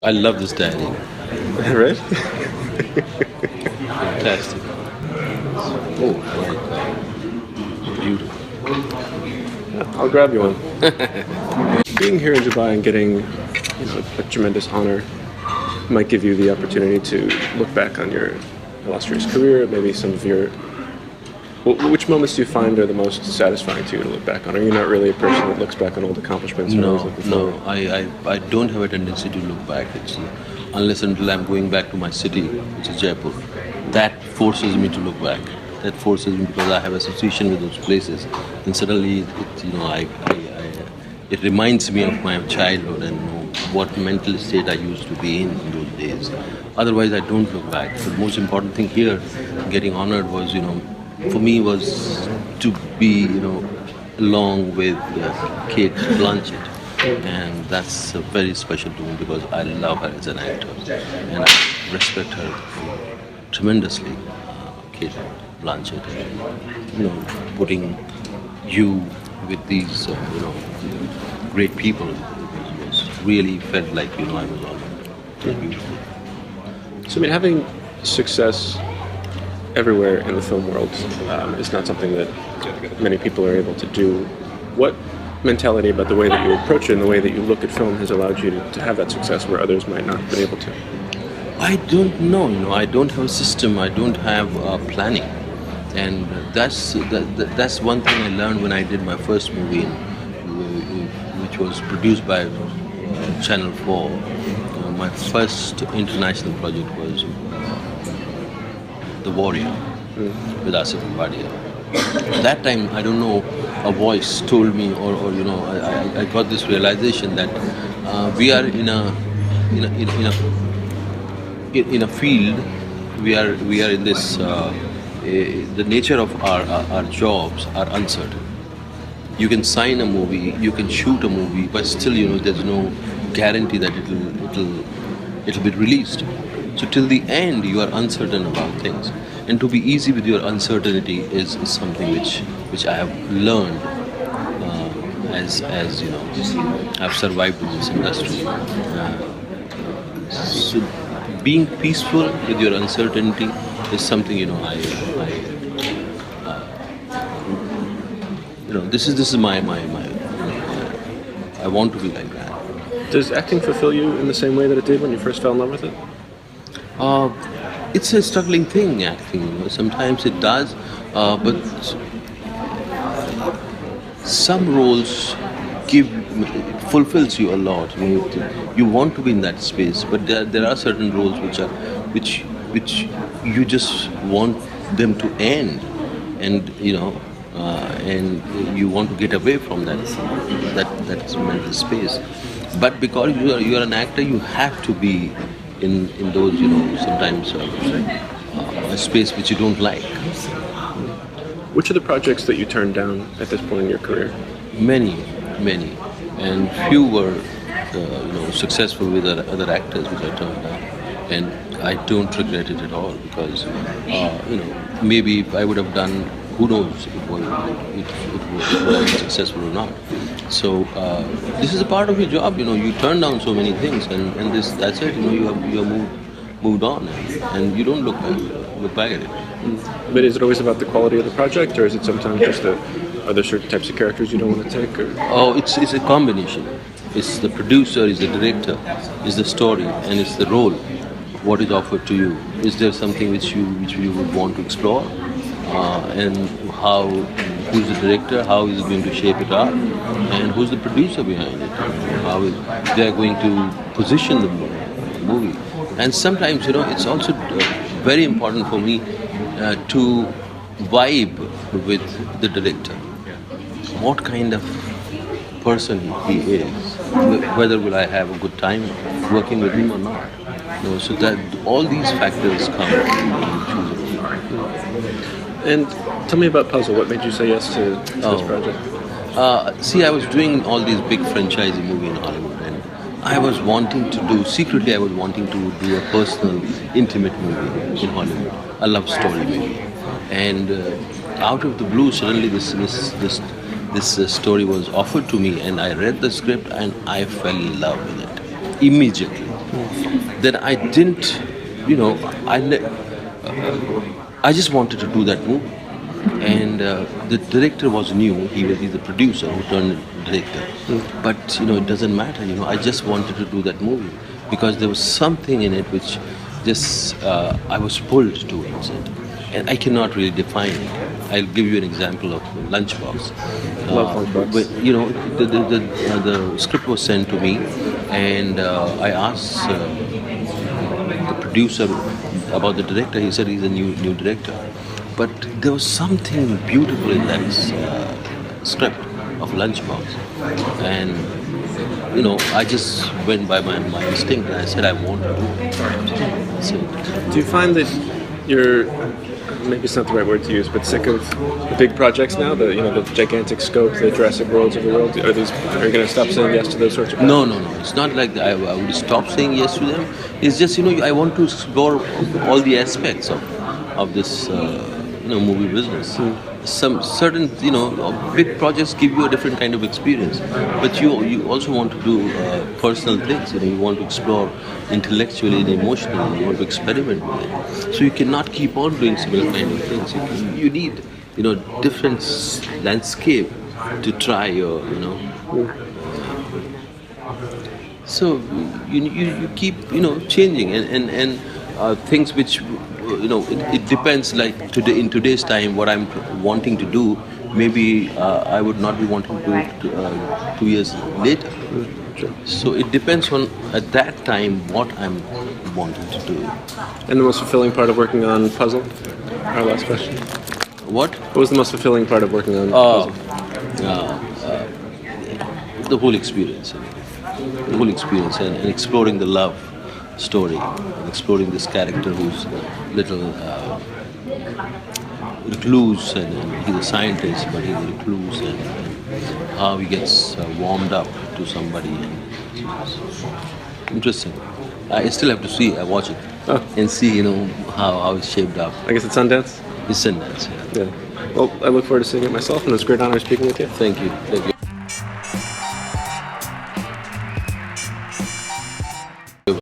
I love this diary. Right? Fantastic. Oh, right. Beautiful. I'll grab you one. Being here in Dubai and getting a tremendous honor might give you the opportunity to look back on your illustrious career, maybe some of your... Which moments do you find are the most satisfying to you to look back on? Are you not really a person that looks back on old accomplishments? No. I don't have a tendency to look back. It's unless until I'm going back to my city, which is Jaipur. That forces me to look back. That forces me because I have association with those places, and suddenly it reminds me of my childhood and what mental state I used to be in those days. Otherwise, I don't look back. The most important thing here, getting honored, was for me was to be along with Kate Blanchett, and that's very special to me because I love her as an actor and I respect her tremendously. Kate Blanchett, putting you with these great people was really felt like I was on. It was beautiful. So, I mean, having success everywhere in the film world is not something that many people are able to do. What mentality about the way that you approach it and the way that you look at film has allowed you to have that success where others might not have been able to? I don't know. I don't have a system. I don't have planning, and that's one thing I learned when I did my first movie, which was produced by Channel 4. My first international project was The Warrior with Asif Wadia. At that time, I don't know, a voice told me, or I got this realization that we are in a field. We are in this. The nature of our jobs are uncertain. You can sign a movie, you can shoot a movie, but still, there's no guarantee that it'll be released. So till the end, you are uncertain about things, and to be easy with your uncertainty is something which I have learned as I've survived in this industry. So being peaceful with your uncertainty is something this is my I want to be like that. Does acting fulfill you in the same way that it did when you first fell in love with it? It's a struggling thing, acting. Sometimes it does, but some roles fulfills you a lot. You want to be in that space, but there are certain roles which you just want them to end, and and you want to get away from that mental space. But because you are an actor, you have to be in those sometimes a space which you don't like. Which are the projects that you turned down at this point in your career? Many, and few were successful with other actors which I turned down, and I don't regret it at all because maybe if I would have done, who knows if it would have been successful or not. So this is a part of your job. You turn down so many things, and that's it. You have moved on, and you don't look back at it. But is it always about the quality of the project, or is it sometimes just are there certain types of characters you don't want to take? Or? Oh, it's a combination. It's the producer, it's the director, it's the story, and it's the role. What is offered to you? Is there something which you would want to explore? And who's the director? How is it going to shape it up? And who's the producer behind it? How they are going to position the movie? And sometimes it's also very important for me to vibe with the director. What kind of person he is? Whether will I have a good time working with him or not? So that all these factors come into choosing. And tell me about Puzzle. What made you say yes to this project? See, I was doing all these big franchising movies in Hollywood, and I was wanting to do a personal, intimate movie in Hollywood, a love story movie. And out of the blue, suddenly this story was offered to me, and I read the script, and I fell in love with it immediately. then I didn't, you know, I just wanted to do that movie. And the director was new. He's the producer who turned director. But it doesn't matter. I just wanted to do that movie because there was something in it which just I was pulled towards it, and I cannot really define it. I'll give you an example of Lunchbox. Love Lunchbox. But the script was sent to me, and I asked the producer about the director. He said he's a new director. But there was something beautiful in that script of Lunchbox, and I just went by my instinct, and I said I want to do it. So, Do you find that you're, maybe it's not the right word to use, but sick of the big projects now? The gigantic scope, the Jurassic Worlds of the world. Are you going to stop saying yes to those sorts of projects? no. It's not like that. I would stop saying yes to them. It's just I want to explore all the aspects of this. Movie business. Some certain big projects give you a different kind of experience, but you also want to do personal things. You want to explore intellectually and emotionally. You want to experiment with it. So you cannot keep on doing similar kind of things. You need different landscape to try your So you keep changing and things which it depends. Like today, in today's time, what I'm wanting to do, maybe I would not be wanting to do it 2 years later. Sure. So it depends on at that time what I'm wanting to do. And the most fulfilling part of working on Puzzle? Our last question. What? What was the most fulfilling part of working on Puzzle? The whole experience. The whole experience and exploring the love story, and exploring this character who's little recluse, and he's a scientist, but he's a recluse, and how he gets warmed up to somebody. And it's interesting. I still have to see. I watch it and see, how it's shaped up. I guess it's Sundance? It's Sundance. Yeah. Yeah. Well, I look forward to seeing it myself, and it's a great honor speaking with you. Thank you.